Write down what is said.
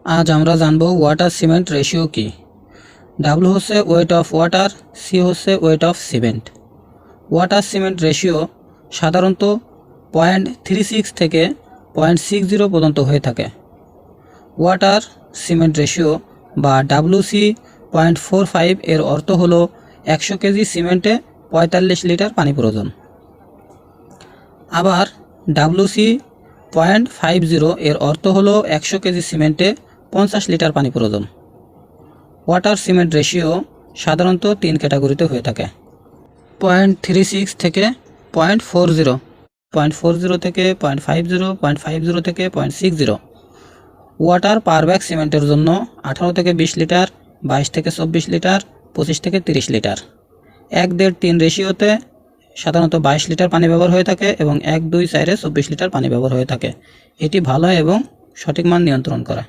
আজ আমরা জানব ওয়াটার সিমেন্ট রেশিও কি। ডাব্লু হচ্ছে ওয়েট অফ ওয়াটার, সি হচ্ছে weight of cement. Water cement ratio সাধারণত 0.36 থেকে 0.60 পর্যন্ত হয়ে থাকে। ওয়াটার সিমেন্ট রেশিও বা ডাব্লুসি 0.45 এর অর্থ হলো 100 কেজি সিমেন্টে 45 লিটার পানি প্রয়োজন। আবার ডাব্লুসি 0.50 এর অর্থ হলো 100 কেজি সিমেন্টে 50 লিটার পানি প্রয়োজন। ওয়াটার সিমেন্ট রেশিও সাধারণত 3 ক্যাটাগরিতে হয়ে থাকে: 0.36 থেকে 0.40, 0.40 থেকে 0.50, 0.50 থেকে 0.60। ওয়াটার পার ব্যাগ সিমেন্টের জন্য 18 থেকে 20 লিটার, 22 থেকে 24 লিটার, 25 থেকে 30 লিটার। 1-1.5-3 রেশিওতে সাধারণত 22 লিটার পানি ব্যবহার হয়ে থাকে এবং 1-2-4-এ 24 লিটার পানি ব্যবহার হয়ে থাকে। এটি ভালো এবং সঠিক মান নিয়ন্ত্রণ করে।